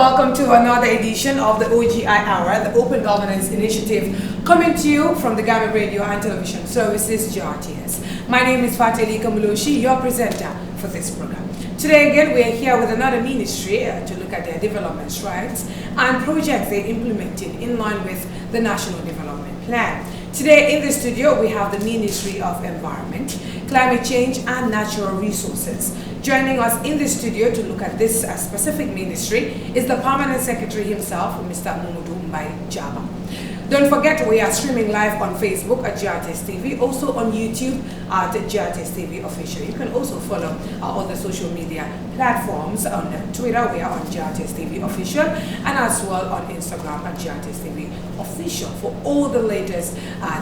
welcome to another edition of the OGI Hour, the Open Governance Initiative, coming to you from the Gambia Radio and Television Services, GRTS. My name is Fateli Kamulushi, your presenter for this program. Today again, we are here with another ministry to look at their development strides and projects they implemented in line with the National Development Plan. Today in the studio, we have the Ministry of Environment, Climate Change and Natural Resources. Joining us in the studio to look at this specific ministry is the Permanent Secretary himself, Mr. Mumudu Mbai Jaba. Don't forget, we are streaming live on Facebook at GRTS TV, also on YouTube at GRTS TV Official. You can also follow our other social media platforms. On Twitter, we are on GRTS TV Official, and as well on Instagram at GRTS TV Official for all the latest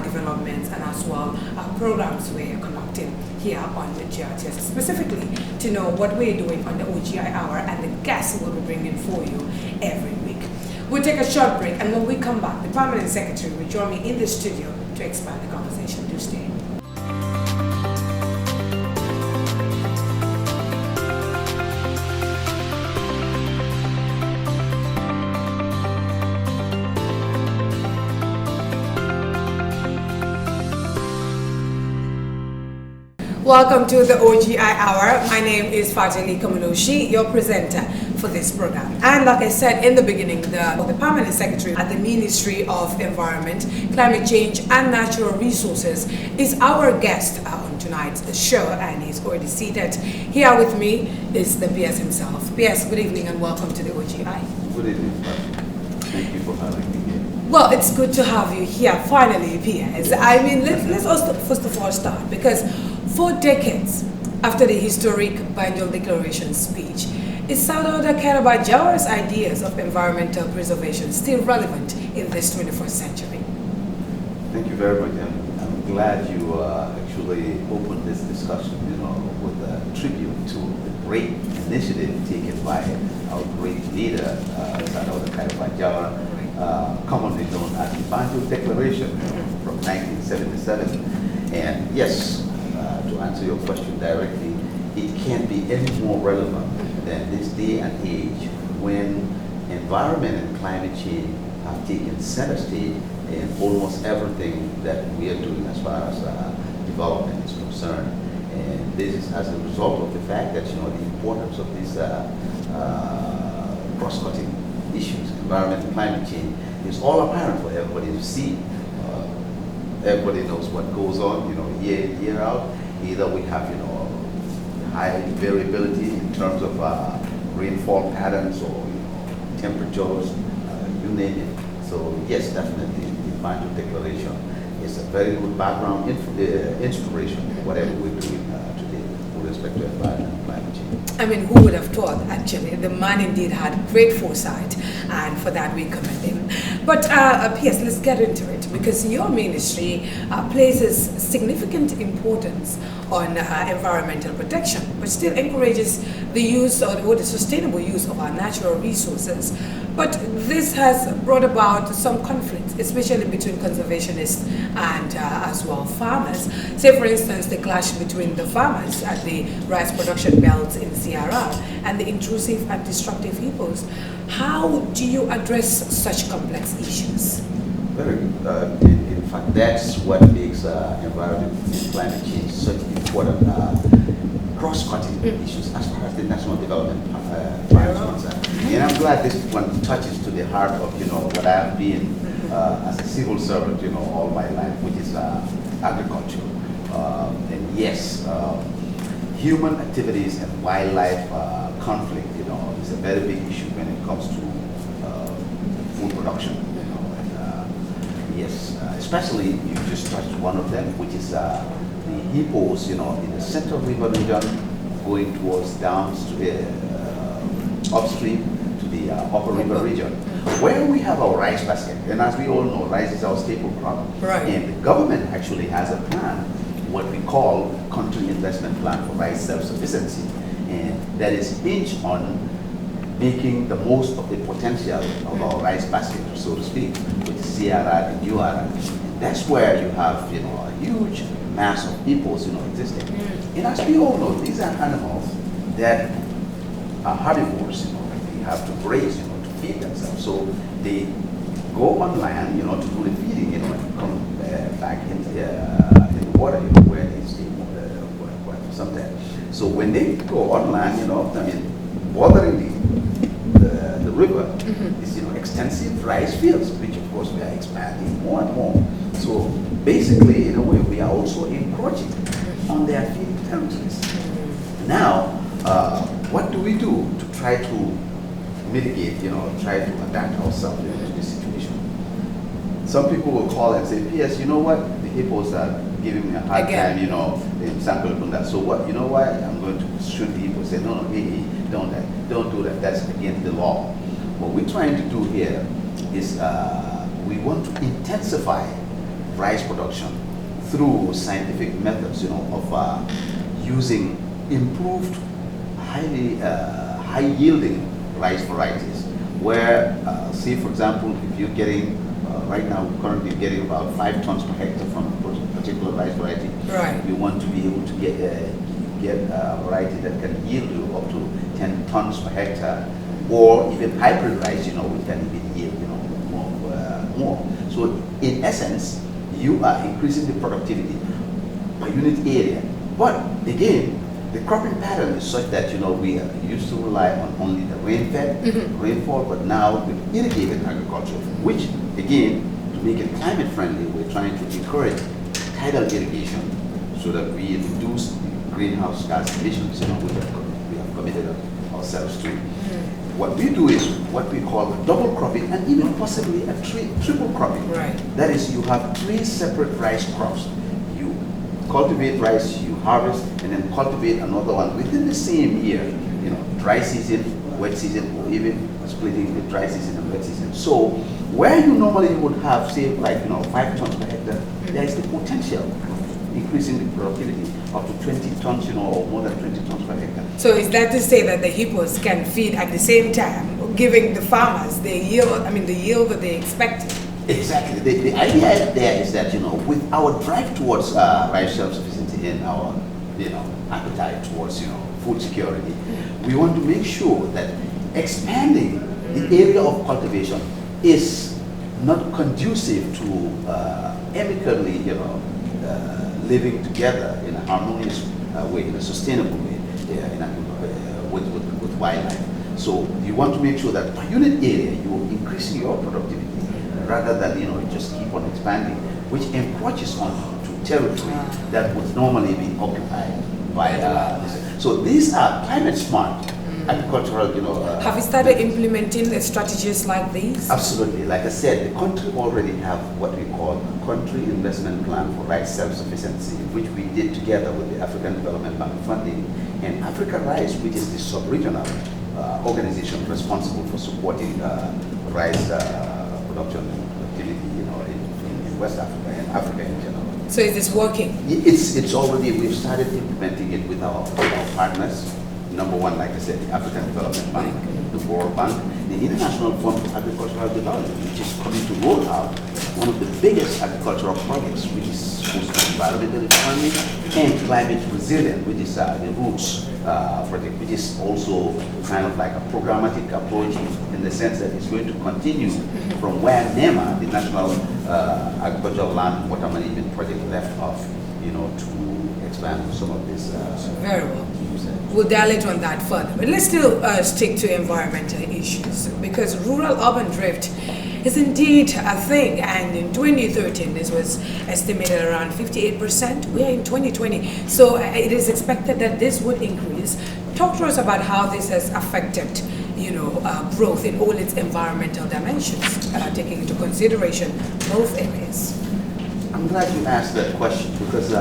developments and as well programs we are conducting here on the GRTS, specifically to know what we're doing on the OGI Hour and the guests we'll be bringing for you every week. We'll take a short break, and when we come back, the Permanent Secretary will join me in the studio to expand the conversation. Do stay. Welcome to the OGI Hour. My name is Fateli Kamulushi, your presenter for this program. And like I said in the beginning, the Permanent Secretary at the Ministry of Environment, Climate Change and Natural Resources is our guest on tonight's show, and he's already seated. Here with me is the PS himself. PS, good evening and welcome to the OGI. Good evening, thank you for having me here. Well, it's good to have you here, finally, PS. I mean, let's also first of all start, because 4 decades after the historic Banjul Declaration speech, is Salvador Kairaba Jawar's ideas of environmental preservation still relevant in this 21st century? Thank you very much. I'm glad you actually opened this discussion, with a tribute to the great initiative taken by our great leader, Salvador Kairaba Jawar, commonly known as the Banjul Declaration from 1977. And yes, to answer your question directly, it can't be any more relevant than this day and age when environment and climate change have taken center stage in almost everything that we are doing as far as development is concerned. And this is as a result of the fact that the importance of these cross-cutting issues, environment and climate change, is all apparent for everybody to see. Everybody knows what goes on, year in, year out. Either we have, high variability in terms of rainfall patterns or temperatures, you name it. So yes, definitely, the Banjul Declaration is a very good background inspiration for whatever we're doing today with respect to environment and climate change. I mean, who would have thought, actually? The man indeed had great foresight, and for that we commend him. But P.S., let's get into it, because your ministry places significant importance on environmental protection, but still encourages the use or the sustainable use of our natural resources. But this has brought about some conflicts, especially between conservationists and as well farmers. Say, for instance, the clash between the farmers at the rice production belts in CRR and the intrusive and destructive hippos. How do you address such complex issues? Very good. In fact, that's what makes environment and climate change such important cross-cutting issues as far as the National Development Plan is concerned. And I'm glad this one touches to the heart of what I have been as a civil servant all my life, which is agriculture. And yes, human activities and wildlife conflict is a very big issue when it comes to food production. Yes, especially you just touched one of them, which is the hippos, in the Central River region, going towards upstream to the Upper River region, where we have our rice basket. And as we all know, rice is our staple crop. Right. And the government actually has a plan, what we call Country Investment Plan for Rice Self-Sufficiency. And that is hinged on making the most of the potential of our rice basket, so to speak, with CRR and URR. That's where you have, a huge mass of hippos, existing. And as we all know, these are animals that are herbivores, they have to graze, to feed themselves. So they go on land, you know, to do the feeding, you know, and come back in the water, you know, where they stay for some time. So when they go on land, you know, I mean, bordering the river is, you know, extensive rice fields, which of course we are expanding more and more. So basically, in a way, we are also encroaching on their feeding territories. Now, what do we do to try to mitigate, you know, try to adapt ourselves to this situation? Some people will call and say, P.S., you know what, the hippos are giving me a hard time, you know, in sample from that. So what, you know what, I'm going to shoot the hippo, say, no, hey, don't do that, that's against the law. What we're trying to do here is we want to intensify rice production through scientific methods, you know, of using improved, high-yielding rice varieties. Where, say, for example, if you're getting right now, we're currently getting about 5 tons per hectare from a particular rice variety. Right. We want to be able to get a variety that can yield you up to 10 tons per hectare, or even hybrid rice, you know, we can even yield, you know, more. So in essence, you are increasing the productivity per unit area. But again, the cropping pattern is such that, you know, we used to rely on only the rain-fed rainfall, but now with irrigated agriculture, which again, to make it climate friendly, we're trying to encourage tidal irrigation so that we reduce greenhouse gas emissions, you know, we have committed ourselves to. What we do is what we call double cropping, and even possibly a triple cropping. Right. That is, you have 3 separate rice crops. You cultivate rice, you harvest, and then cultivate another one within the same year. You know, dry season, wet season, or even splitting the dry season and wet season. So where you normally would have, say, like, you know, 5 tons per hectare, there is the potential of increasing the productivity up to 20 tons, you know, or more than 20 tons per hectare. So is that to say that the hippos can feed at the same time, giving the farmers the yield that they expect? Exactly. The idea there is that, you know, with our drive towards rice self-sufficiency and our, you know, appetite towards, you know, food security, we want to make sure that expanding the area of cultivation is not conducive to amicably, you know, living together in a harmonious way, in a sustainable way, with wildlife. So you want to make sure that per unit area you are increasing your productivity rather than, you know, just keep on expanding, which encroaches onto territory that would normally be occupied by. So these are climate smart agricultural, you know. Have you started implementing the strategies like these? Absolutely. Like I said, the country already have what we call a country investment plan for rice self-sufficiency, which we did together with the African Development Bank funding, and Africa Rice, which is the sub-regional organization responsible for supporting rice production and productivity, you know, in West Africa and Africa in general. So is this working? It's already, we've started implementing it with our partners. Number one, like I said, the African Development Bank, the World Bank, the International Fund for Agricultural Development, which is coming to roll out one of the biggest agricultural projects, which is supposed to be environmentally friendly and climate resilient, which is the Roots project, which is also kind of like a programmatic approach in the sense that it's going to continue from where NEMA, the National Agricultural Land and Water Management Project, left off, you know, to expand some of this. Very well. We'll dilate on that further, but let's still stick to environmental issues, because rural-urban drift is indeed a thing, and in 2013 this was estimated around 58%. We are in 2020, so it is expected that this would increase. Talk to us about how this has affected, you know, growth in all its environmental dimensions, taking into consideration both areas. I'm glad you asked that question, because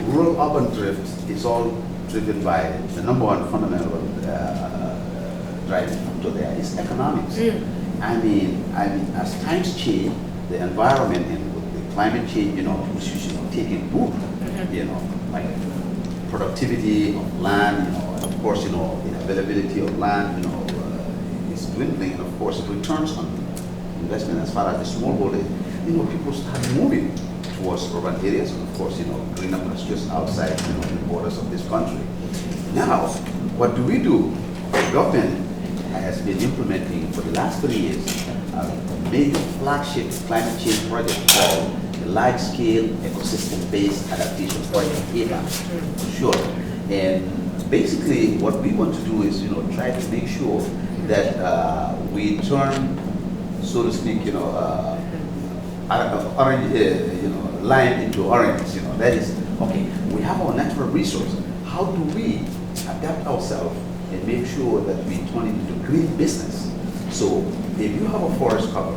rural-urban drift is all driven by the number one fundamental driving factor there is economics. I mean, as times change, the environment and with the climate change, you know, issues, you know, taking root, you know, like productivity of land, you know, and of course, you know, the availability of land, you know, is dwindling, and of course, returns on investment as far as the smallholder, you know, people start moving towards urban areas, and of course, you know, greener pastures outside, you know, the borders of this country. Now, what do? The government has been implementing for the last 3 years a major flagship climate change project called the Large Scale Ecosystem-Based Adaptation Project, ABAP, for short. And basically what we want to do is, try to make sure that we turn, so to speak, orange, lime into orange. That is, okay, we have our natural resource. How do we adapt ourselves and make sure that we turn it into green business? So if you have a forest cover,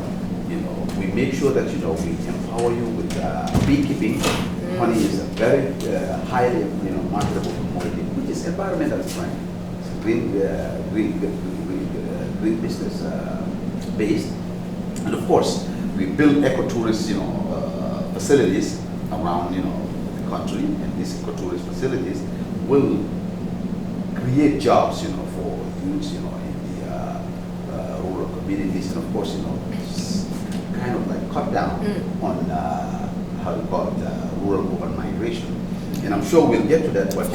we make sure that, we empower you with beekeeping. Honey is a very highly, marketable commodity, which is environmental friendly. It's green business based. And of course, we build ecotourist, facilities around, the country, and these ecotourist facilities will create jobs, for youths, in the rural communities, and of course, kind of like cut down on how you call it, rural urban migration. And I'm sure we'll get to that, but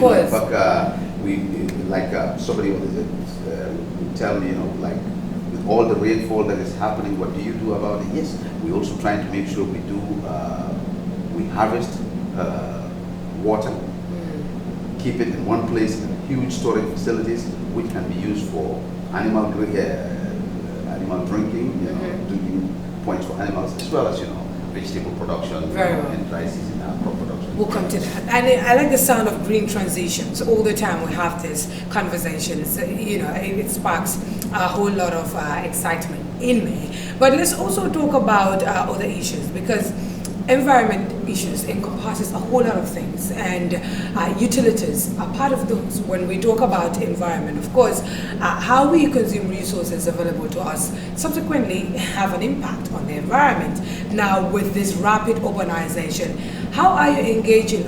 somebody would tell me, like, with all the rainfall that is happening, what do you do about it? Yes, we're also trying to make sure we do, we harvest water, keep it in one place in huge storage facilities, which can be used for animal drinking, drinking points for animals, as well as, vegetable production and dry season crop production. We'll come to that. And I like the sound of green transitions. All the time we have this conversations, it sparks a whole lot of excitement in me. But let's also talk about other issues, because environment issues encompasses a whole lot of things, and utilities are part of those. When we talk about environment, of course, how we consume resources available to us subsequently have an impact on the environment. Now, with this rapid urbanization, how are you engaging,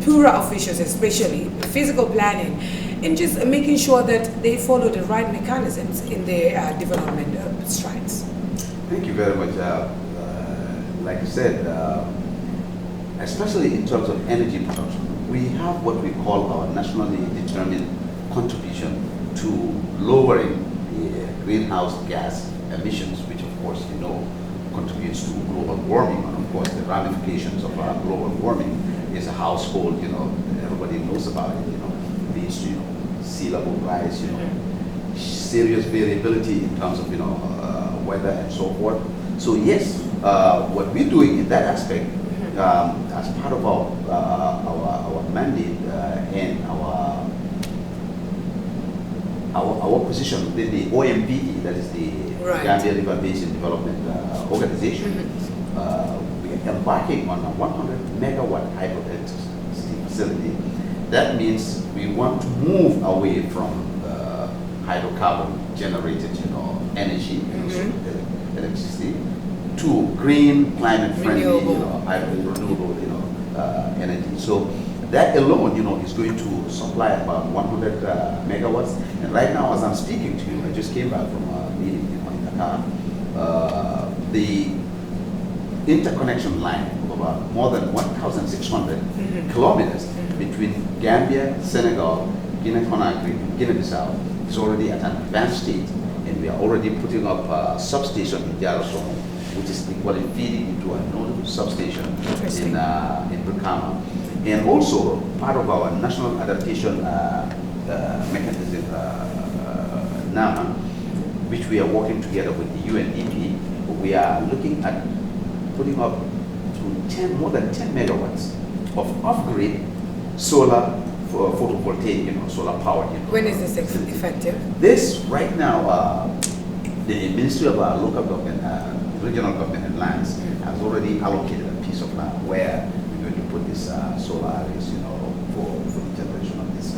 Pura officials, especially physical planning, in just making sure that they follow the right mechanisms in their development strides? Thank you very much. Like I said, especially in terms of energy production, we have what we call our nationally determined contribution to lowering the greenhouse gas emissions, which of course, contributes to global warming. And of course, the ramifications of global warming is a household, everybody knows about it, leads to, sea level rise, serious variability in terms of, weather and so forth. So yes, what we're doing in that aspect, as part of our mandate and our position within the OMPE, that is the Gambia River Basin Development Organization, we are embarking on a 100 megawatt hydroelectricity facility. That means we want to move away from hydrocarbon generated, energy, electricity, to green, climate-friendly, renewable, energy. So that alone, is going to supply about 100 megawatts. And right now, as I'm speaking to you, I just came back from a meeting in Dakar. The interconnection line of about more than 1,600 kilometers between Gambia, Senegal, Guinea-Conakry, Guinea-Bissau is already at an advanced state, and we are already putting up a substation in Jarosong, which is equally feeding into a node substation in Brikama. And also part of our national adaptation mechanism, NAMA, which we are working together with the UNDP, we are looking at putting up to more than 10 megawatts of off-grid solar photovoltaic, solar power. When is this effective? This right now, the Ministry of Local Government, Regional Government and Lands has already allocated a piece of land where we're going to put this solar arrays, for the generation of this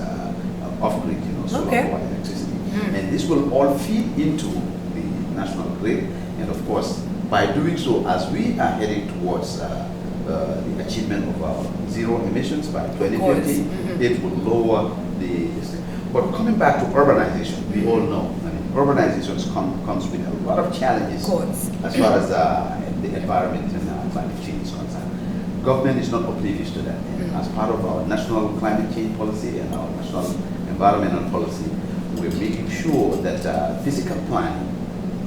off-grid, solar power electricity. And this will all feed into the national grid. And of course, by doing so, as we are heading towards the achievement of zero emissions by 2050, it will lower the. But coming back to urbanization, we all know, urbanization comes with a lot of challenges as far as the environment and climate change is concerned. Government is not oblivious to that. As part of our national climate change policy and our national environmental policy, we're making sure that physical planning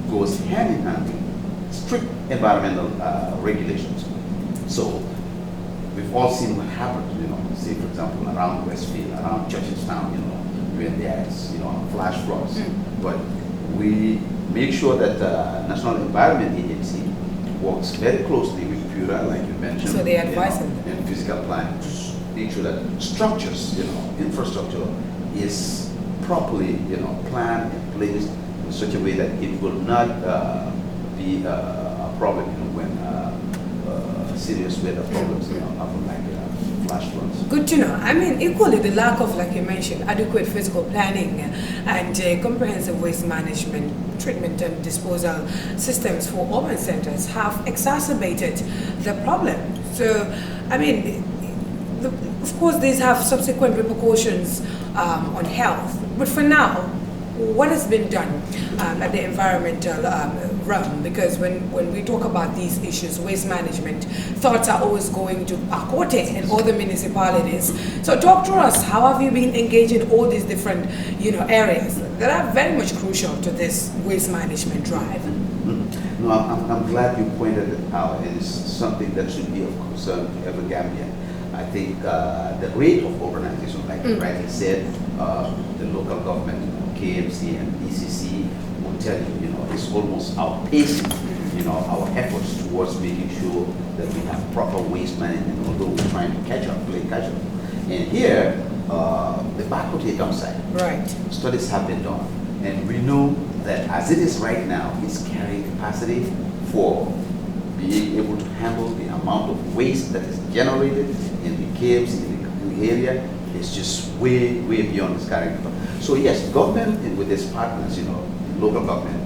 goes hand in hand with strict environmental regulations. So we've all seen what happened, say for example around Westfield, around Churchilltown, when there's, flash floods. But we make sure that the National Environment Agency works very closely with PURA, like you mentioned. So they advise them. And physical planning to make sure that structures, infrastructure is properly, planned and placed in such a way that it will not be a problem, when serious weather problems, happen, like flash floods. Good to know. I mean, equally, the lack of, like you mentioned, adequate physical planning and comprehensive waste management, treatment and disposal systems for urban centers have exacerbated the problem. So, I mean, of course, these have subsequent repercussions on health. But for now, what has been done at the environmental realm? Because when we talk about these issues, waste management, thoughts are always going to Akote and other municipalities. So talk to us, how have you been engaged in all these different areas that are very much crucial to this waste management drive? No, I'm glad you pointed it out. It is something that should be of concern to every Gambian. I think the rate of urbanization, like you rightly said, the local government, KMC and ECC will tell you, it's almost outpacing, our efforts towards making sure that we have proper waste management, although we're trying to play catch up. And here, the Bakote downside. Right. Studies have been done, and we know that as it is right now, it's carrying capacity for being able to handle the amount of waste that is generated in the KMC, in the area. It's just way beyond its carrying capacity. So yes, government and with its partners, local government,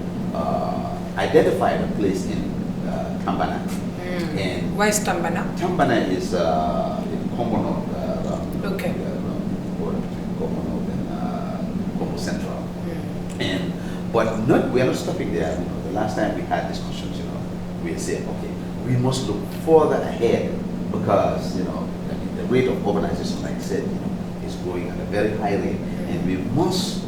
identified a place in Tambana. And where is Tambana? Tambana is in Commonwealth, okay. Commonwealth and Combo Central. But we are not stopping there. The last time we had discussions, we said, okay, we must look further ahead because, the rate of urbanization, like I said, is growing at a very high rate, and we must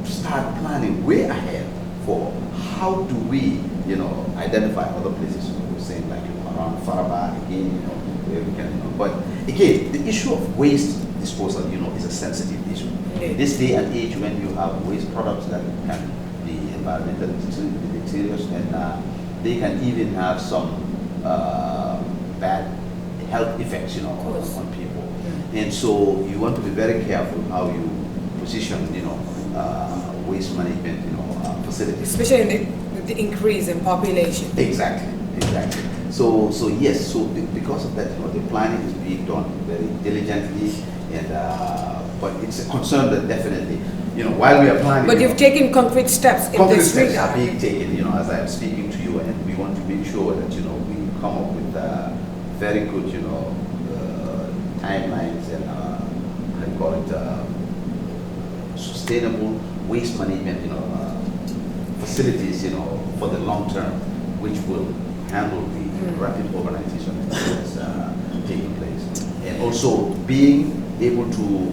start planning way ahead for how do we, identify other places. We're saying like around Faraba again, where we can. But again, the issue of waste disposal, is a sensitive issue. In this day and age, when you have waste products that can be environmentally deleterious, and they can even have some bad health effects, on people. And so you want to be very careful how you position, waste management, facilities. Especially with the increase in population. Exactly. So yes, because of that, the planning is being done very diligently, and but it's a concern that definitely, while we are planning. But you've taken concrete steps in this regard. Concrete steps are being taken, as I am speaking to you, and we want to make sure that, we come up with very good, timelines and I call it sustainable waste management, facilities, for the long term, which will handle the rapid urbanization that's taking place, and also being able to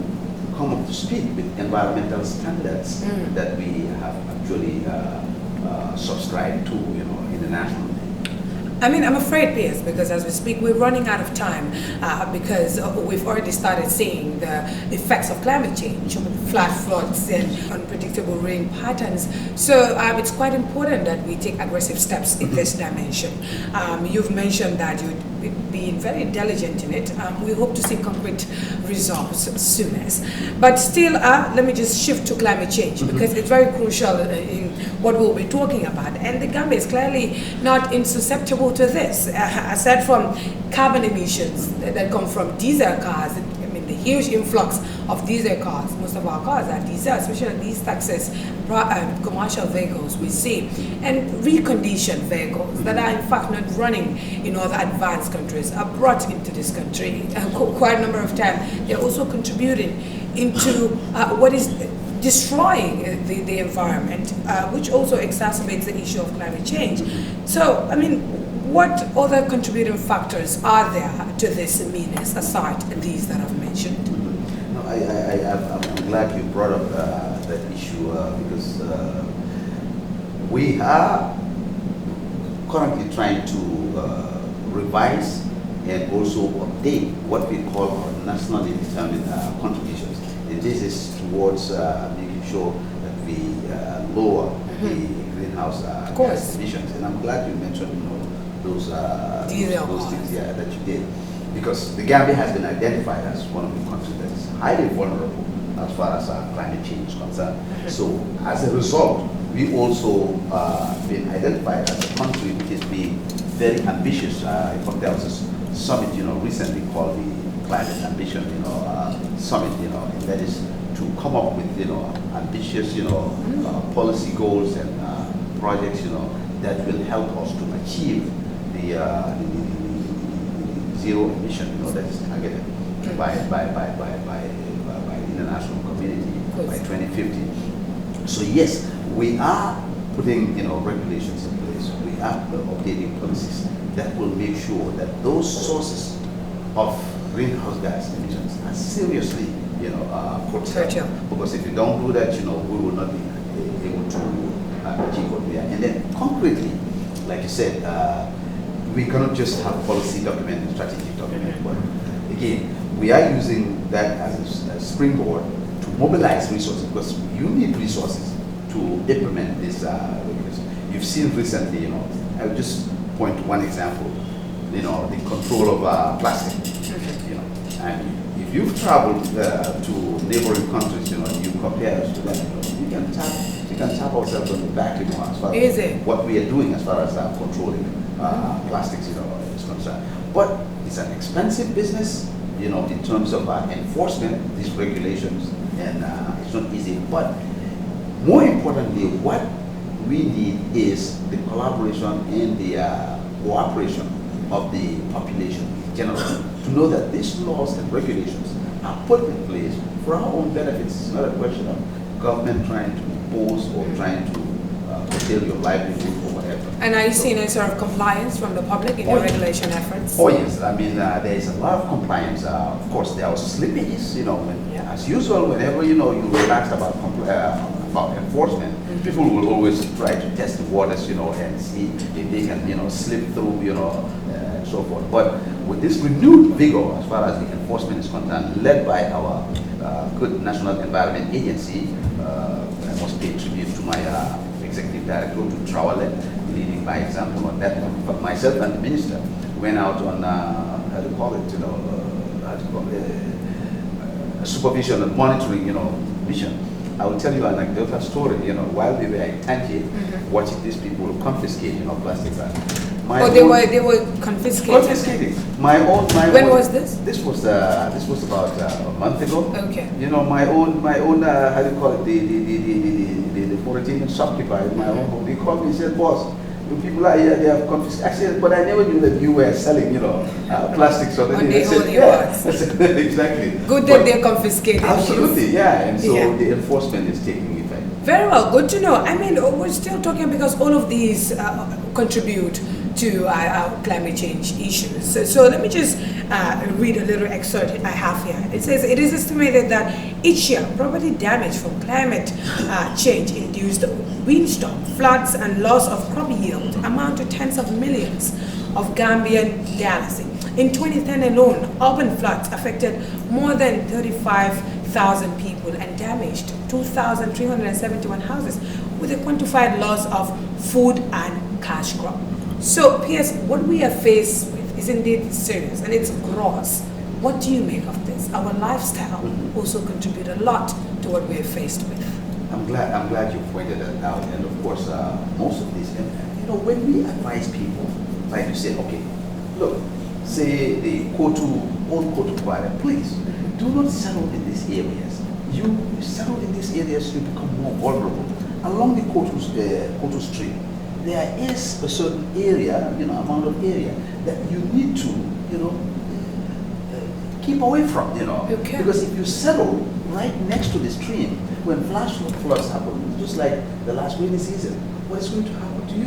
come up to speed with environmental standards that we have actually subscribed to, internationally. I mean, I'm afraid, Piers, because as we speak, we're running out of time because we've already started seeing the effects of climate change, flash floods and unpredictable rain patterns. So it's quite important that we take aggressive steps in this dimension. You've mentioned that you'd be very diligent in it. We hope to see concrete results soon as. But still, let me just shift to climate change because it's very crucial in what we'll be talking about. And the Gambia is clearly not insusceptible to this. Aside from carbon emissions that come from diesel cars, I mean the huge influx of diesel cars, most of our cars are diesel, especially these Texas commercial vehicles we see, and reconditioned vehicles that are in fact not running in other advanced countries are brought into this country quite a number of times. They're also contributing into what is destroying the environment, which also exacerbates the issue of climate change. So, I mean, what other contributing factors are there to this meanness aside these that I've mentioned? No, I'm glad you brought up that issue. issue because we are currently trying to revise and also update what we call our nationally determined contributions. And this is towards making sure that we lower the greenhouse gas emissions. And I'm glad you mentioned those things that you did, because the Gambia has been identified as one of the countries that is highly vulnerable as far as climate change is concerned. So as a result, we also been identified as a country which is being very ambitious. In fact, there was a summit, recently called the Climate Ambition, Summit, and that is to come up with, ambitious, policy goals and projects, that will help us to achieve the zero emission, that is targeted by the international community by 2050. So yes, we are putting, regulations in place. We are updating policies that will make sure that those sources of greenhouse gas emissions are seriously, curtailed. Because if you don't do that, we will not be able to achieve what we are. And then concretely, like you said, we cannot just have policy document and strategic document, but again, we are using that as a springboard to mobilize resources, because you need resources to implement this regulation. You've seen recently, I'll just point to one example, the control of plastic, and if you've traveled to neighboring countries, you compare us to them, we can tap ourselves on the back, as far as what we are doing as far as controlling plastics, is concerned. But it's an expensive business, in terms of enforcement, these regulations, and it's not easy. But more importantly, what we need is the collaboration and the cooperation of the population in general to know that these laws and regulations are put in place for our own benefits. It's not a question of government trying to impose or trying to curtail your livelihood or whatever. And are you seeing any sort of compliance from the public in your regulation efforts? Oh yes, I mean there is a lot of compliance. Of course, there are slippages. As usual, whenever you relax about enforcement, people will always try to test the waters, and see if they can, slip through, and so forth. But with this renewed vigor, as far as the enforcement is concerned, led by our good National Environment Agency, I must pay tribute to my executive director, to Trawale, leading by example on that one. But myself and the minister went out on, supervision and monitoring, mission. I will tell you an anecdotal story. While we were in Tangier, watching these people confiscate, plastic bags. They were confiscating. Confiscating. When was this? This was about a month ago. Okay. My own how do you call it, the Mauritanian shopkeeper in my own home. He called me and said, "Boss, the people are here, they have confiscated." I said, "But I never knew that you were selling, plastic." So then they said, "Yeah." Exactly. Good that they're confiscated. Absolutely, yeah. And so the enforcement is taking effect. Very well, good to know. I mean, we're still talking because all of these contribute to our climate change issues. So let me just read a little excerpt I have here. It says, it is estimated that each year property damage from climate change induced windstorm, floods and loss of crop yield amount to tens of millions of Gambian dollars. In 2010 alone, urban floods affected more than 35,000 people and damaged 2,371 houses with a quantified loss of food and cash crop. So, P.S., what we are faced with is indeed serious and it's gross. What do you make of this? Our lifestyle also contribute a lot to what we are faced with. I'm glad you pointed that out, and of course, most of these, when we advise people, like you said, okay, look, say the old Kotu Kwara, please do not settle in these areas. You settle in these areas, you become more vulnerable. Along the Kotu Street, there is a certain area, amount of area that you need to, keep away from, Okay. Because if you settle right next to the stream, when flash floods happen, just like the last rainy season, what is going to happen to you?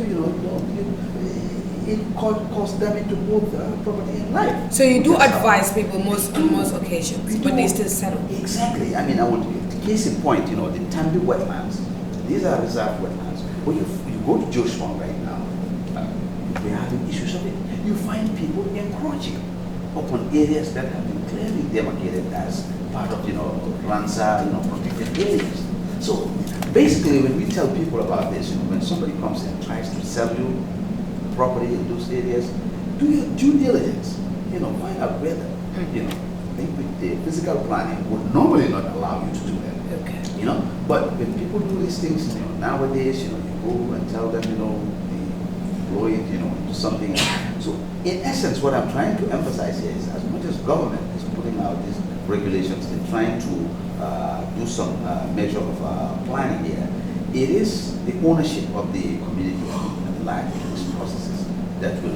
It causes damage to both property and life. So you do advise people on most occasions, but they still settle. Exactly. I mean, I would case in point, you know, the Tambi wetlands, these are reserved wetlands. When you go to Joshua right now, we're having issues of it. You find people encroaching upon areas that have been clearly demarcated as part of, you know, Ramsar, you know, protected areas. So basically, when we tell people about this, you know, when somebody comes and tries to sell you property in those areas, do your due diligence. You know, find out whether, you know, the physical planning would normally not allow you to do that. Okay. You know, but when people do these things, you know, nowadays, you know, you go and tell them, you know, employ it, you know, into something else. So in essence, what I'm trying to emphasize here is, as much as government is putting out these regulations and trying to do some measure of planning here, it is the ownership of the community and the land in these processes that will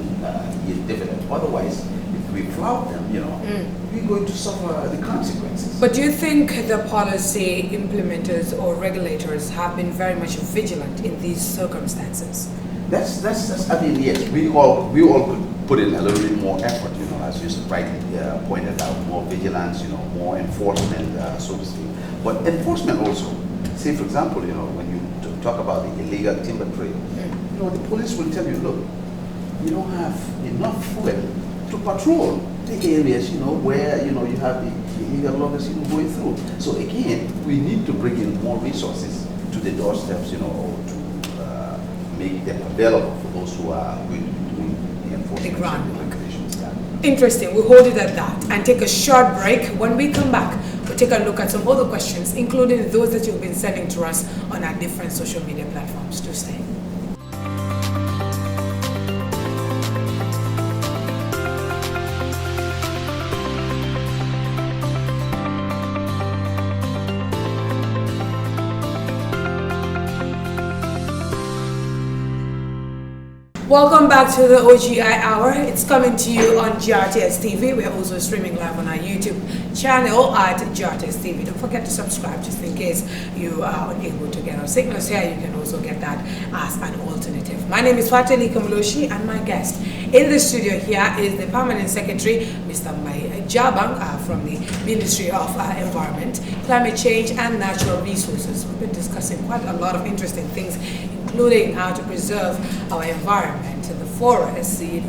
yield dividend. Otherwise, if we flout them, you know, we're going to suffer the consequences. But do you think the policy implementers or regulators have been very much vigilant in these circumstances? That's I mean, yes, we all could put in a little bit more effort, you know, as you rightly pointed out, more vigilance, you know, more enforcement, so to speak. But enforcement also, say for example, you know, when you talk about the illegal timber trade, you know, the police will tell you, look, you don't have enough fuel to patrol the areas, you know, where, you know, you have the illegal loggers, you know, going through. So again, we need to bring in more resources to the doorsteps, you know, or to make them available for those who are going to be doing the enforcement. The groundwork. Interesting. We'll hold it at that and take a short break. When we come back, we'll take a look at some other questions, including those that you've been sending to us on our different social media platforms. Do stay. Welcome back to the OGI Hour. It's coming to you on GRTS TV. We're also streaming live on our YouTube channel at GRTS TV. Don't forget to subscribe just in case you are unable to get our signals here. You can also get that as an alternative. My name is Fateli Kamloshi, and my guest in the studio here is the Permanent Secretary, Mr. Mai Jabang from the Ministry of Environment, Climate Change and Natural Resources. We've been discussing quite a lot of interesting things, including how to preserve our environment, the forests, the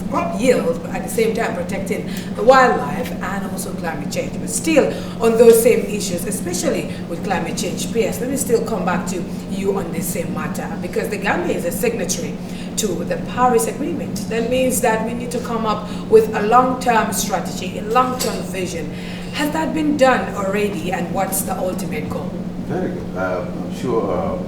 crop yield, but at the same time protecting the wildlife and also climate change. But still on those same issues, especially with climate change, PS, let me still come back to you on this same matter, because the Gambia is a signatory to the Paris Agreement. That means that we need to come up with a long-term strategy, a long-term vision. Has that been done already, and what's the ultimate goal? Very good. I'm sure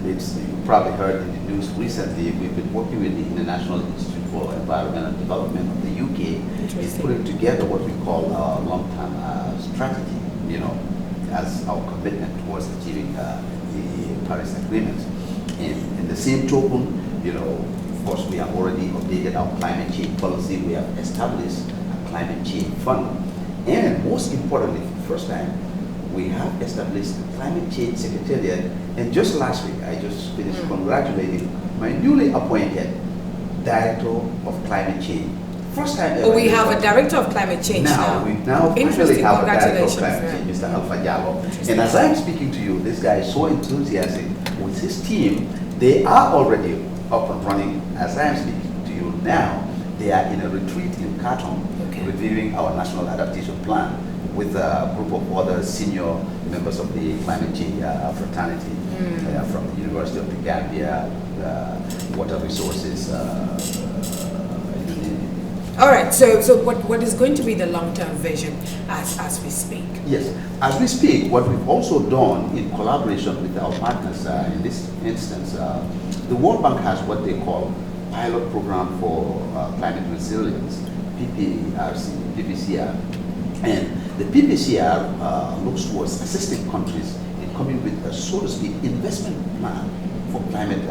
you probably heard in the news recently, we've been working with the International Institute for Environmental Development of the UK in putting together what we call our long-term strategy, you know, as our commitment towards achieving the Paris Agreement. And in the same token, you know, of course, we have already updated our climate change policy. We have established a climate change fund. And most importantly, for the first time, we have established the Climate Change Secretariat, and just last week I just finished congratulating my newly appointed Director of Climate Change. First time ever. Oh, we have a Director of Climate Change now. We now finally have a Director of Climate Change, Mr. Alpha Jallo. And as I'm speaking to you, this guy is so enthusiastic with his team. They are already up and running. As I'm speaking to you now, they are in a retreat in Khartoum, reviewing our National Adaptation Plan with a group of other senior members of the climate change fraternity from the University of the Gambia, Water Resources. All right, so what is going to be the long-term vision as we speak? Yes, as we speak, what we've also done in collaboration with our partners, in this instance, the World Bank has what they call Pilot Program for Climate Resilience, PPCR. And the PPCR looks towards assisting countries in coming with a, so to speak, investment plan for climate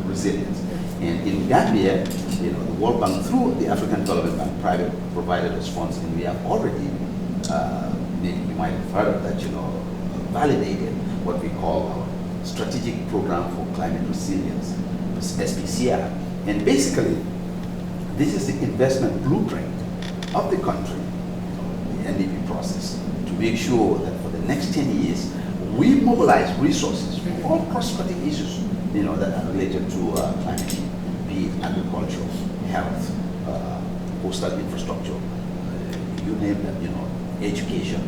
resilience. And in Gambia, you know, the World Bank through the African Development Bank private provided response, and we have already, maybe you might have heard of that, you know, validated what we call our Strategic Program for Climate Resilience, SPCR. And basically, this is the investment blueprint of the country, the NDP process, to make sure that for the next 10 years, we mobilize resources for all cross-cutting issues, that are related to climate change, be it agriculture, health, coastal infrastructure, you name them, education,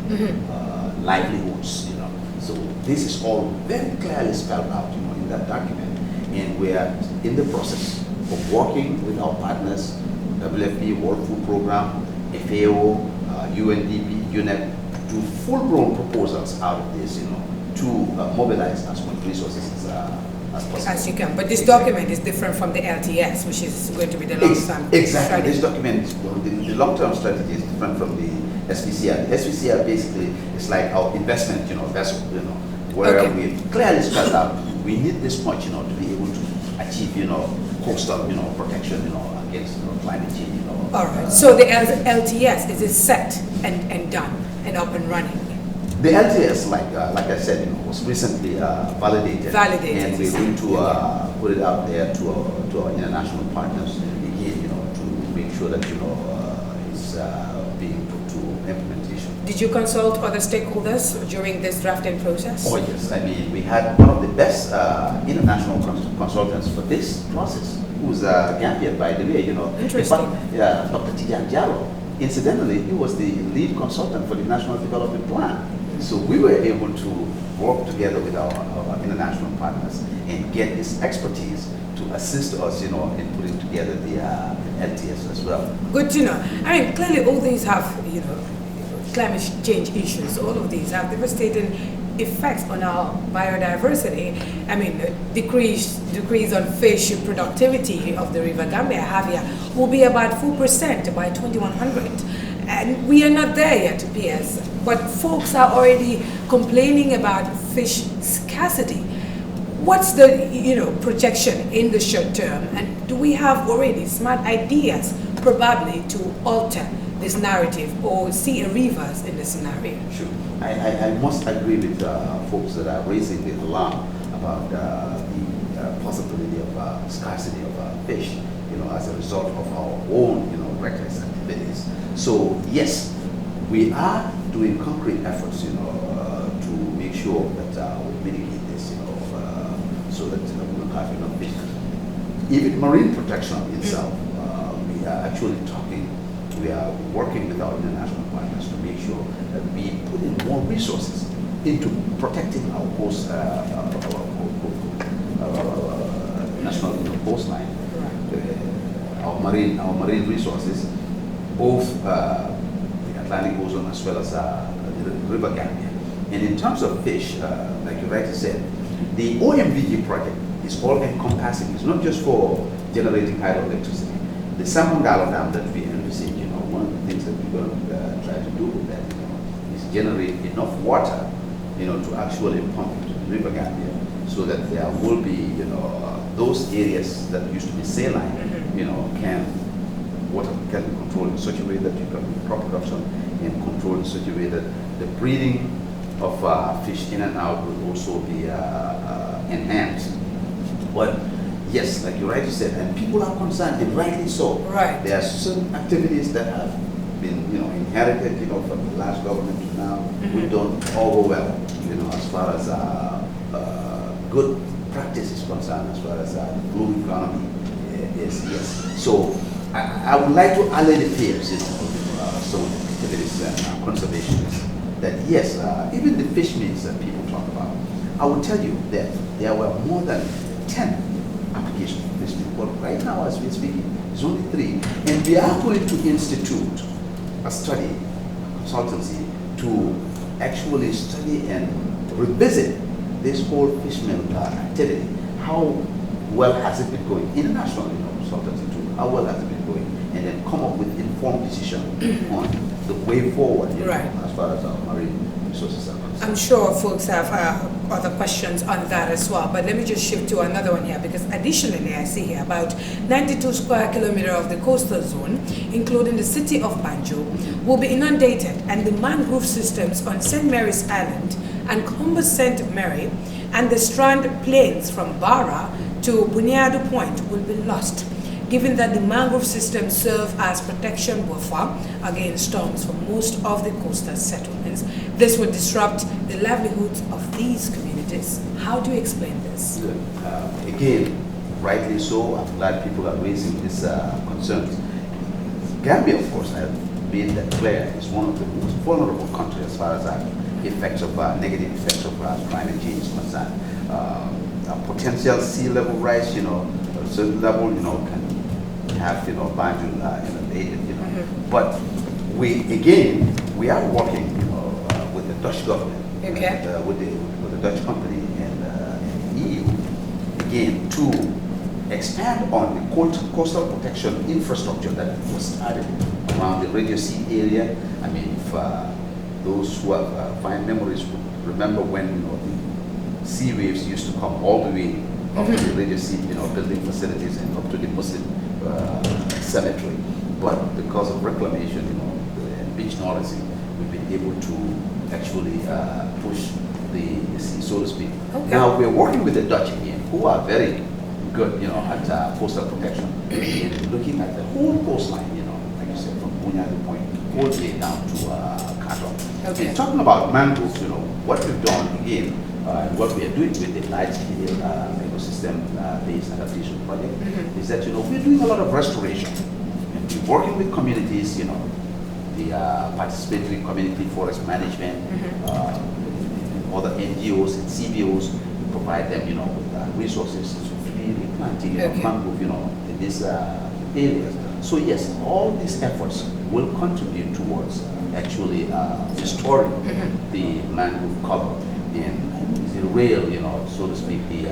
livelihoods, So this is all very clearly spelled out, in that document, and we are in the process of working with our partners, WFP, World Food Program, FAO, UNDP, UNEP, to full-blown proposals out of this, to mobilize as much resources as possible. As you can, but this document is different from the LTS, which is going to be the long-term Exactly. strategy. This document, the long-term strategy is different from the SPCR. The SPCR basically is like our investment, vessel, where we clearly spelled out we need this much, to be able to achieve, coastal, protection, against climate change. All right. So the LTS is it set and done and up and running? The LTS, like I said, was recently validated. And we're going to put it out there to our international partners again, to make sure that it's being put to implementation. Did you consult other stakeholders during this drafting process? Oh yes, I mean we had one of the best international consultants for this process, who's Gambian by the way, Interesting. Dr. Tijan Jaro. Incidentally, he was the lead consultant for the National Development Plan. So we were able to work together with our international partners and get his expertise to assist us, in putting together the LTS as well. Good to know. I mean, clearly all these have, climate change issues. All of these have devastating effects on our biodiversity. I mean, decrease on fish productivity of the River Gambia, Havia, will be about 4% by 2100. And we are not there yet, PS. But folks are already complaining about fish scarcity. What's the projection in the short term, and do we have already smart ideas probably to alter this narrative or see a reverse in the scenario? Sure. I must agree with folks that are raising the alarm about the possibility of scarcity of fish, as a result of our own, reckless activities. So yes, we are doing concrete efforts, to make sure that we mitigate this, so that we don't have enough fish. Even marine protection itself, we are actually we are working with our international partners to make sure that we put in more resources into protecting our coast, national coastline, our marine resources, both the Atlantic Ocean as well as the River Gambia. And in terms of fish, like you rightly said, the OMVG project is all encompassing. It's not just for generating hydroelectricity. The Samangalo Dam that we envisage, one of the things that we're going to try to do with that, is generate enough water, to actually pump into the River Gambia, so that there will be, those areas that used to be saline, water can be controlled in such a way that you can do crop production, and control in such a way that the breeding of fish in and out will also be enhanced. But yes, like you rightly said, and people are concerned, and rightly so. Right. There are certain activities that have been, inherited, from the last government to now. We've done all well, as far as good practice is concerned, as far as the blue economy is. Yes. So I would like to allay the fears, some activities and conservationists, that yes, even the fish meals that people talk about, I will tell you that there were more than 10 applications for fish meal, but right now as we're speaking, it's only 3, and we are going to institute a study, consultancy, to actually study and revisit this whole fish meal activity. How well has it been going? International consultancy too. How well has it been going? And then come up with informed decision on the way forward, as far as our marine resources are concerned. I'm sure folks have other questions on that as well, but let me just shift to another one here, because additionally I see here about 92 square kilometers of the coastal zone, including the city of Banjo, will be inundated, and the mangrove systems on St. Mary's Island and Columbus St. Mary and the Strand Plains from Barra to Bunyadu Point will be lost, given that the mangrove systems serve as protection buffer against storms for most of the coastal settlements. governance. This would disrupt the livelihoods of these communities. How do you explain this? Again, rightly so. I'm glad people are raising these concerns. Gambia, of course, I have made that clear, is one of the most vulnerable countries as far as effects of negative effects of climate change is concerned. Potential sea level rise, at a certain level, can have, boundary, dated, But we are working, with the Dutch government, Okay. with the Dutch company and EU, again, to expand on the coastal protection infrastructure that was started around the Radio Sea area. I mean, if those who have fine memories would remember when the sea waves used to come all the way up to the Radio Sea, building facilities and up to the Muslim cemetery. But because of reclamation, and beach knowledge, we've been able to actually push the sea, so to speak. Okay. Now we're working with the Dutch again, who are very good, at coastal protection, and looking at the whole coastline, like I said, from Bunyadi Point all the way down to Katong. Okay. And talking about mangroves, what we've done again, and what we are doing with the large-scale ecosystem-based adaptation project is that, we're doing a lot of restoration. And we're working with communities, the participatory community forest management, other NGOs and CBOs, we provide them, with resources to replanting mangrove, in these areas. So yes, all these efforts will contribute towards actually restoring the mangrove cover and the real, so to speak, the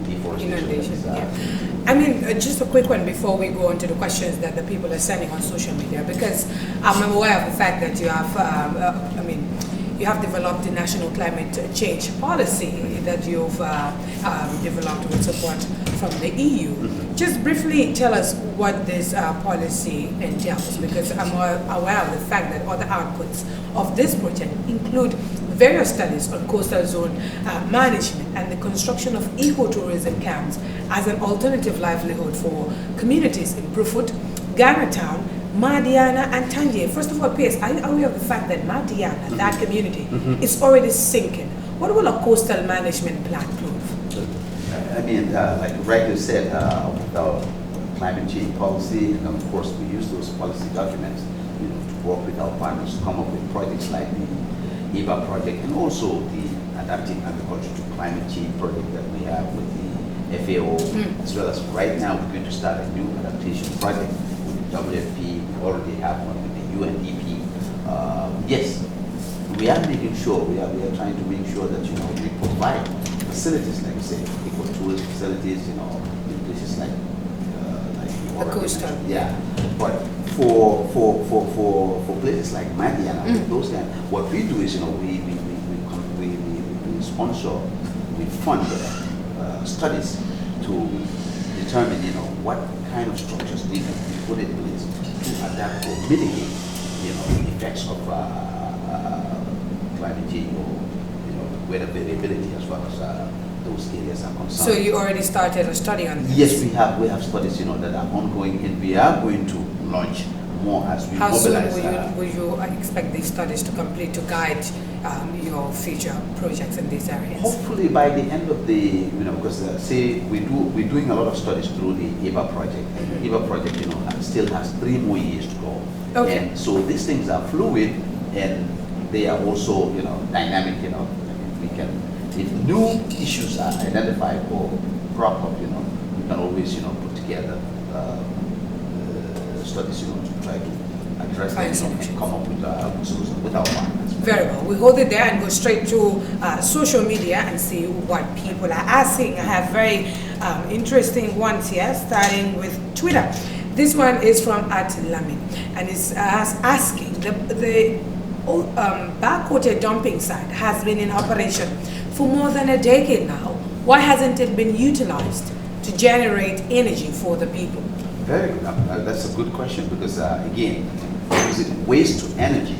deforestation. I mean, just a quick one before we go on to the questions that the people are sending on social media, because I'm aware of the fact that you have, you have developed the national climate change policy that you've developed with support from the EU. Just briefly tell us what this policy entails, because I'm aware of the fact that other outputs of this project include various studies on coastal zone management and the construction of ecotourism camps as an alternative livelihood for communities in Brufut, Ghana Town, Madiana and Tangier. First of all, Pierce, are you aware of the fact that Madiana, that community, is already sinking? What will a coastal management plan prove? I mean, like rightly said, with our climate change policy, and of course we use those policy documents, to work with our partners to come up with projects like the EBA project and also the Adapting Agriculture to Climate Change project that we have with the FAO, as well as right now we're going to start a new adaptation project with the WFP. We already have one with the UNDP. Yes, we are making sure, we are trying to make sure that, we provide facilities, like I said, ecotourism facilities, in places like the coastal. Yeah, but for places like Madiana, those kind, what we do is, we sponsor, we fund studies to determine, what kind of structures we can put in place to adapt or mitigate, the effects of climate change or, weather variability as far as those areas are concerned. So you already started a study on this? Yes, we have studies, that are ongoing, and we are going to launch more as we mobilize. How soon will you expect these studies to complete to guide your future projects in these areas? Hopefully by the end of the, because say we're doing a lot of studies through the EBA project. And the EBA project, still has 3 more years to go. Okay. And so these things are fluid, and they are also, dynamic. We can, if new issues are identified or crop up, we can always, put together studies, to try to address them and come up with solutions with our partners. Very well. We hold it there and go straight to social media and see what people are asking. I have very interesting ones here, starting with Twitter. This one is from @Lamin, and it's asking the backwater dumping site has been in operation for more than a decade now. Why hasn't it been utilized to generate energy for the people? Very good. That's a good question, because again, using waste to energy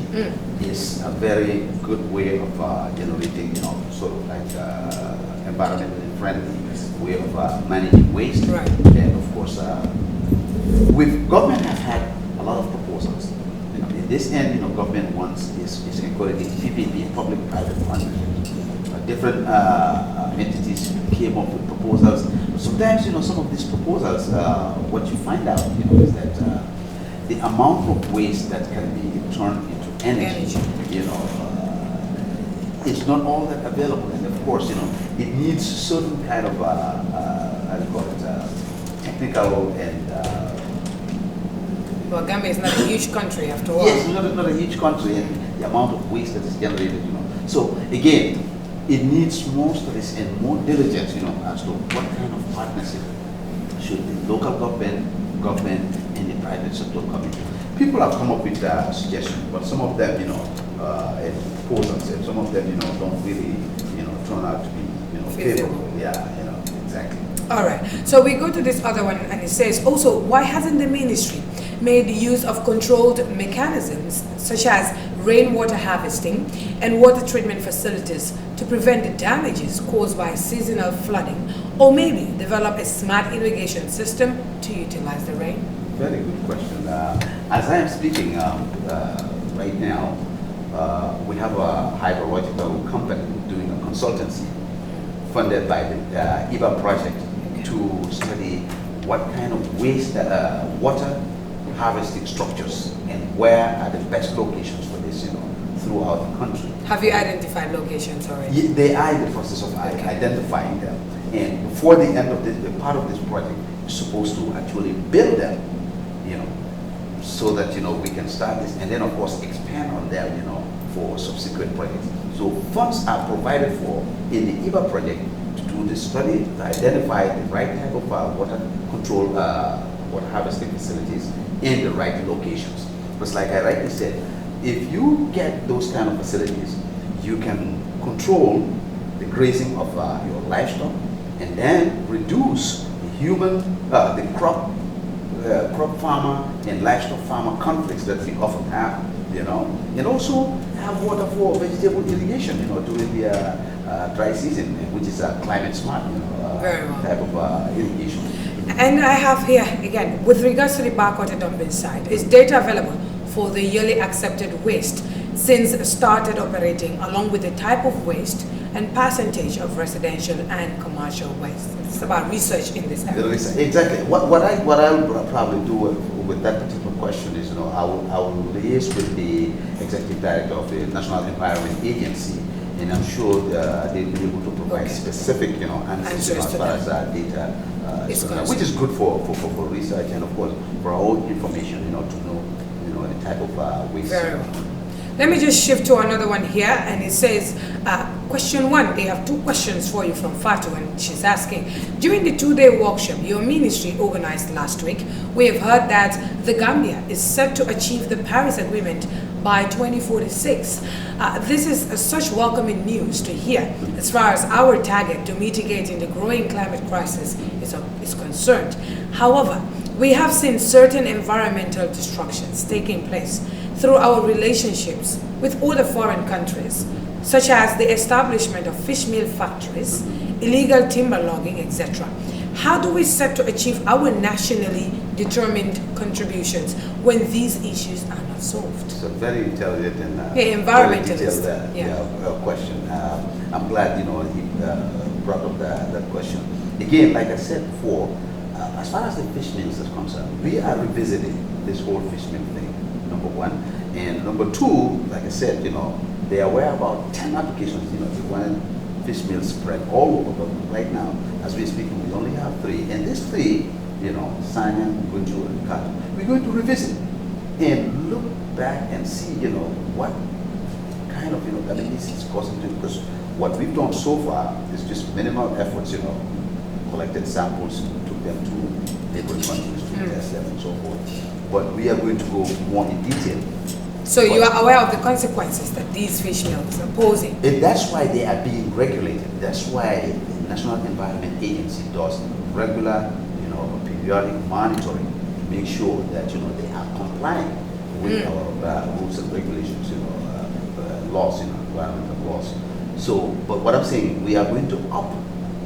is a very good way of generating, sort of like environmentally friendly way of managing waste. Right. And of course, government have had a lot of proposals, in this end, government wants is encouraging PPP, public-private partnerships. Different entities came up with proposals. Sometimes, some of these proposals, what you find out, is that the amount of waste that can be turned into energy, is not all that available. And of course, it needs certain kind of, how do you call it, technical and well, Gambia is not a huge country after all. yes, not a huge country, and the amount of waste that is generated, So again, it needs more studies and more diligence, as to what kind of partnership should the local government, and the private sector come into. People have come up with suggestions, but some of them, and proposals, and some of them, don't really, turn out to be, favorable. Yeah, exactly. All right. So we go to this other one, and it says also, why hasn't the ministry made use of controlled mechanisms such as rainwater harvesting and water treatment facilities to prevent the damages caused by seasonal flooding, or maybe develop a smart irrigation system to utilize the rain? Very good question. As I am speaking right now, we have a hydrological company doing a consultancy funded by the IBA project to study what kind of waste water harvesting structures and where are the best locations for this, throughout the country. Have you identified locations already? They are in the process of identifying them. And before the end of the part of this project is supposed to actually build them, so that, we can start this and then of course expand on them, for subsequent projects. So funds are provided for in the IBA project to do the study, to identify the right type of water control, water harvesting facilities in the right locations. Because like I rightly said, if you get those kind of facilities, you can control the grazing of your livestock and then reduce the crop farmer and livestock farmer conflicts that we often have, and also have water for vegetable irrigation, during the dry season, which is a climate smart, Very well. type of irrigation. And I have here, again, with regards to the backwater dumping site, is data available for the yearly accepted waste since started operating, along with the type of waste and percentage of residential and commercial waste? It's about research in this area. Exactly. What I'll probably do with that particular question is, I will liaise with the executive director of the National Environment Agency, and I'm sure they'll be able to provide specific, answers as far as data, which is good for research and of course for our own information, to know, the type of waste. Very well. Let me just shift to another one here, and it says, question one, they have two questions for you from Fatu, and she's asking, during the two-day workshop your ministry organized last week, we have heard that the Gambia is set to achieve the Paris Agreement by 2046. This is such welcoming news to hear as far as our target to mitigating the growing climate crisis is concerned. However, we have seen certain environmental destructions taking place through our relationships with other foreign countries, such as the establishment of fish meal factories, illegal timber logging, etc. How do we set to achieve our nationally determined contributions when these issues are not solved? It's a very intelligent and environmentalist. very detailed question. I'm glad he brought up that question. Again, like I said before, as far as the fish meals is concerned, we are revisiting this whole fish meal thing. Number one, and number two, like I said, there were about 10 applications, to run fish meal spread all over, but right now, as we're speaking, we only have 3, and these 3, Simon, Gunju, and Kato, we're going to revisit and look back and see, what kind of, damages it's causing to, because what we've done so far is just minimal efforts, collected samples, took them to neighboring countries to test them and so forth. But we are going to go more in detail. So you are aware of the consequences that these fish meals are posing? And that's why they are being regulated. That's why the National Environment Agency does regular, periodic monitoring to make sure that, they are complying with our rules and regulations, laws, environmental laws. So, but what I'm saying, we are going to up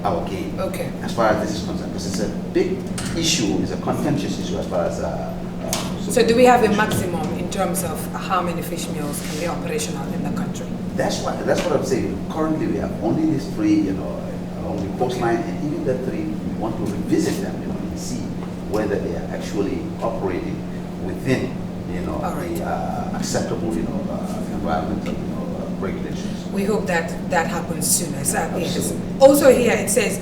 our game. Okay. As far as this is concerned, because it's a big issue, it's a contentious issue as far as. So do we have a maximum in terms of how many fish mills can be operational in the country? That's what I'm saying. Currently, we have only these three, along the coastline, and even the three, we want to revisit them, and see whether they are actually operating within, the acceptable, environmental, regulations. We hope that happens soon. Yes. Also here it says,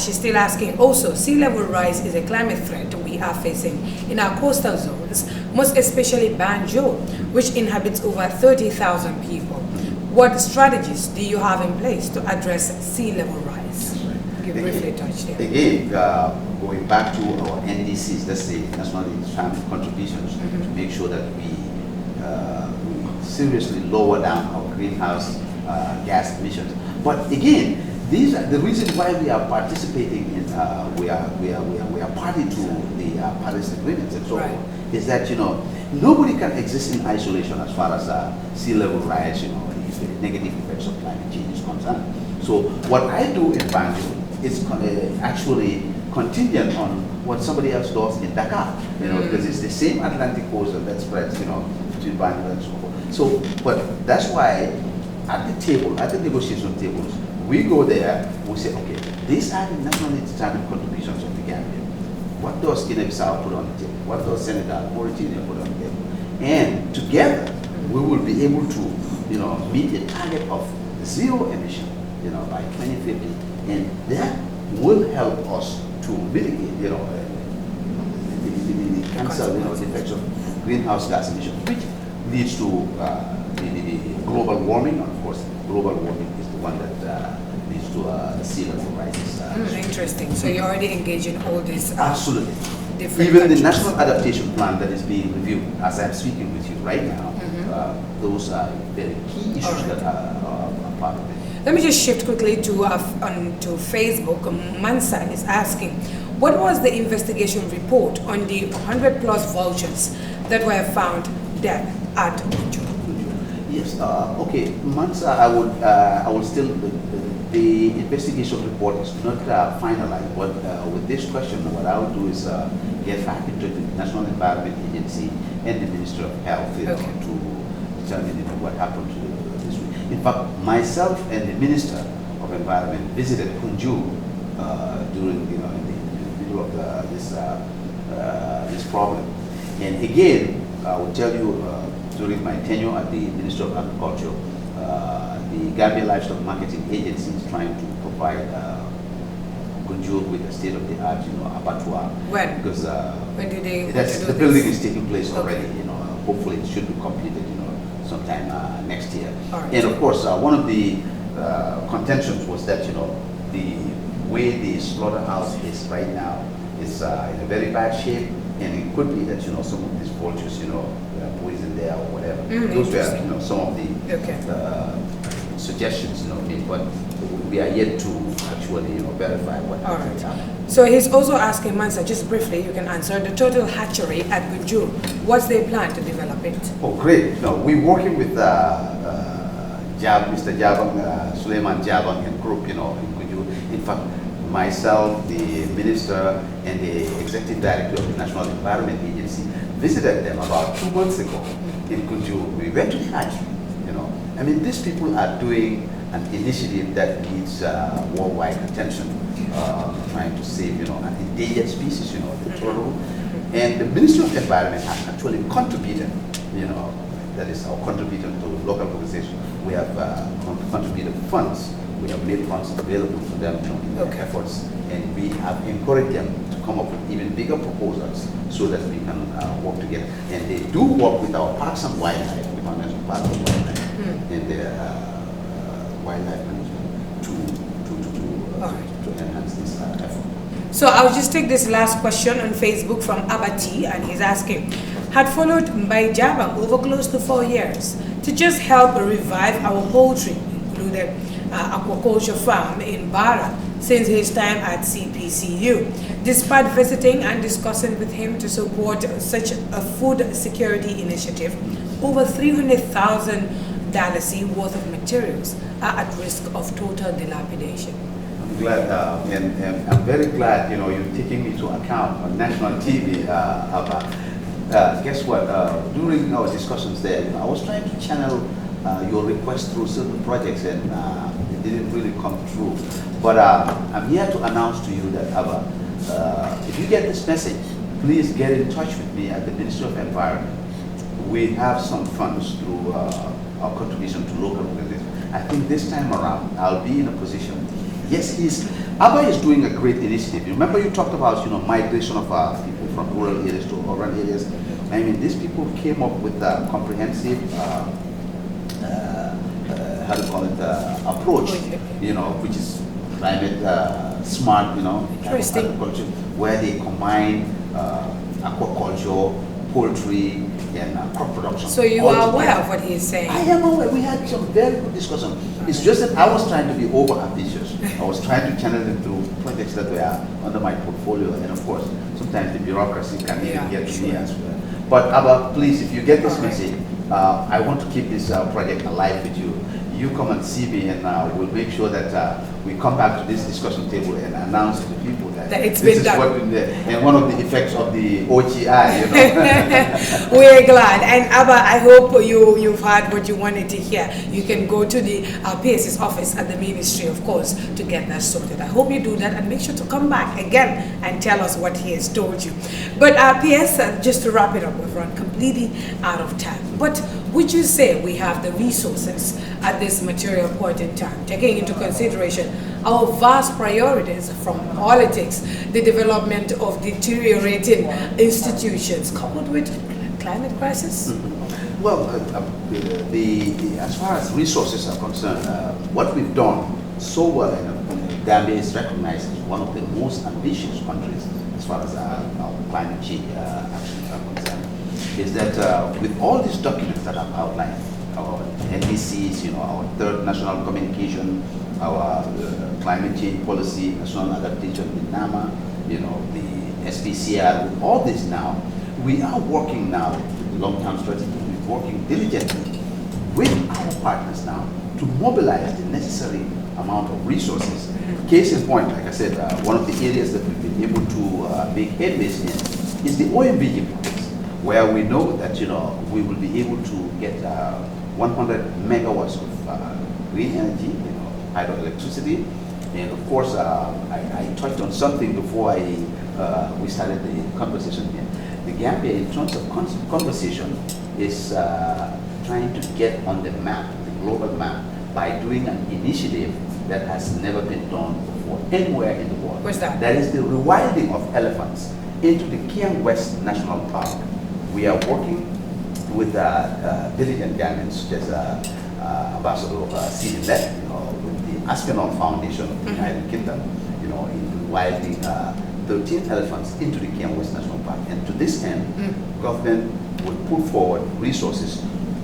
she's still asking, also sea level rise is a climate threat we are facing in our coastal zones, most especially Banjul, which inhabits over 30,000 people. What strategies do you have in place to address sea level rise? You briefly touched here. Again, going back to our NDCs, let's say national determined contributions, to make sure that we seriously lower down our greenhouse gas emissions. But again, these are the reason why we are participating in. We are party to the Paris agreements and so right. on. Is that nobody can exist in isolation as far as sea level rise, the negative effects of climate change is concerned. So what I do in Banjul is actually contingent on what somebody else does in Dakar, because it's the same Atlantic coast that spreads, between Banjul and so forth. So, but that's why at the table, at the negotiation tables, we go there, we say, okay, these are the nationally determined contributions of the Gambia. What does Guinea-Bissau put on the table? What does Senegal, Mauritania put on the table? And together, we will be able to, meet the target of zero emission, by 2050, and that will help us to mitigate, the cancer, the effects of greenhouse gas emissions, which leads to the global warming. And of course, global warming is the one that leads to sea level rises. Interesting. So you're already engaged in all this. Absolutely. Different Even countries. the national adaptation plan that is being reviewed, as I'm speaking with you right now, those are very key issues that are part of it. Let me just shift quickly to Facebook. Mansa is asking, what was the investigation report on the 100+ vultures that were found dead at Banjul? Yes. Okay, Mansa, I would still. The investigation report is not finalized, but with this question, what I will do is get back into the National Environment Agency and the Ministry of Health to determine what happened to this week. In fact, myself and the Minister of Environment visited Kunju during in the middle of this problem. And again, I will tell you during my tenure at the Ministry of Agriculture, the Gambia Livestock Marketing Agency is trying to provide Gunjur with a state-of-the-art, abattoir. When? Because when do they? The building is taking place already. Hopefully it should be completed, sometime next year. Right. And of course, one of the contentions was that the way the slaughterhouse is right now is in a very bad shape, and it could be that some of these vultures, poison there or whatever. Those were some of the suggestions, but we are yet to actually verify what actually happened. So he's also asking, Mansa, just briefly, you can answer, the total hatchery at Gunjur, what's their plan to develop it? Oh, great. We're working with Mr. Jabang, Suleiman Jabang and group, in Gunjur. In fact, myself, the minister, and the executive director of the National Environment Agency visited them about 2 months ago in Gunjur. We went to the hatchery, these people are doing an initiative that needs worldwide attention, trying to save, an endangered species, the turtle. And the Ministry of Environment has actually contributed, that is our contribution to local organizations. We have contributed funds. We have made funds available to them in their efforts, and we have encouraged them to come up with even bigger proposals so that we can work together. And they do work with our Parks and Wildlife, Department of Parks and Wildlife, and their wildlife management to enhance this effort. So I'll just take this last question on Facebook from Abati, and he's asking, had followed Mbai Jabang over close to 4 years to just help revive our poultry, including aquaculture farm in Bara, since his time at CPCU. Despite visiting and discussing with him to support such a food security initiative, over $300,000 worth of materials are at risk of total dilapidation. I'm glad, and I'm very glad, you're taking me to account on national TV about guess what? During our discussions there, I was trying to channel your request through certain projects, and it didn't really come through. But I'm here to announce to you that, if you get this message, please get in touch with me at the Ministry of Environment. We have some funds through our contribution to local organizations. I think this time around, I'll be in a position. Yes, ABBA is doing a great initiative. Remember you talked about, migration of people from rural areas to urban areas. I mean, these people came up with a comprehensive, how do you call it, approach, which is climate smart, agriculture, where they combine aquaculture, poultry, and crop production. So you are aware of what he is saying? I am aware. We had some very good discussion. It's just that I was trying to be over ambitious. I was trying to channel them through projects that were under my portfolio, and of course, sometimes the bureaucracy can even get to me as well. But Abba, please, if you get this message, I want to keep this project alive with you. You come and see me, and we'll make sure that we come back to this discussion table and announce to the people that it's this been is done. what and one of the effects of the OGI. We're glad, and Abba, I hope you've heard what you wanted to hear. You can go to the PS's office at the Ministry, of course, to get that sorted. I hope you do that, and make sure to come back again and tell us what he has told you. But PS, just to wrap it up, we've run completely out of time. But would you say we have the resources at this material point in time, taking into consideration our vast priorities from politics, the development of deteriorating institutions, coupled with climate crisis? Well, as far as resources are concerned, what we've done so well, Gambia is recognized as one of the most ambitious countries as far as our climate change actions are concerned, is that with all these documents that I've outlined, our NDCs, our third national communication, our climate change policy, national adaptation with NAMA, the SPCR, with all this now, we are working now with the long-term strategy. We're working diligently with our partners now to mobilize the necessary amount of resources. Case in point, like I said, one of the areas that we've been able to make headways in is the OMVG projects, where we know that we will be able to get 100 megawatts of green energy, hydroelectricity, and of course I touched on something before we started the conversation here. The Gambia, in terms of conversation, is trying to get on the map, the global map, by doing an initiative that has never been done before anywhere in the world. What's that? That is the rewilding of elephants into the Kiang West National Park. We are working with diligent Ghanaians, such as Ambassador Stephen Lett, with the Aspinall Foundation of the United Kingdom, in rewilding 13 elephants into the Kiang West National Park. And to this end, government would put forward resources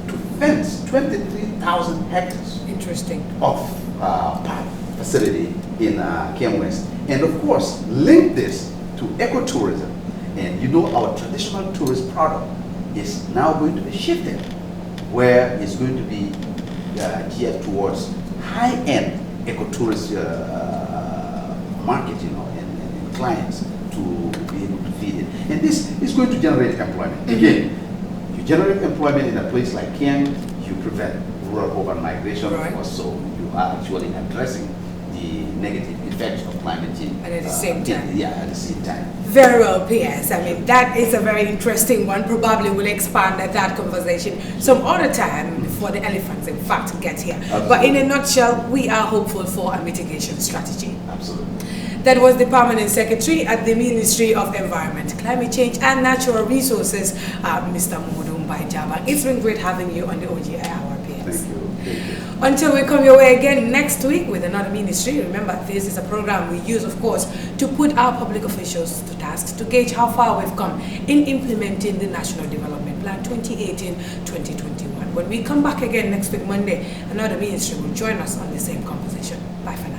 to fence 23,000 hectares of park facility in Kiang West, and of course link this to ecotourism. And our traditional tourist product is now going to be shifted, where it's going to be geared towards high-end ecotourist market, and clients to be able to feed it. And this is going to generate employment. Again, you generate employment in a place like Kiang, you prevent rural-urban migration, so you are actually addressing the negative effects of climate change. And at the same time. Yeah, at the same time. Very well, PS. I mean, that is a very interesting one. Probably we'll expand that conversation some other time before the elephants, in fact, get here. Absolutely. But in a nutshell, we are hopeful for a mitigation strategy. Absolutely. That was the Permanent Secretary at the Ministry of Environment, Climate Change and Natural Resources, Mr. Modu Mbaijaba. It's been great having you on the OGI Hour, PS. Thank you. Until we come your way again next week with another ministry, remember this is a program we use, of course, to put our public officials to task to gauge how far we've come in implementing the National Development Plan 2018-2021. When we come back again next week, Monday, another ministry will join us on the same conversation. Bye for now.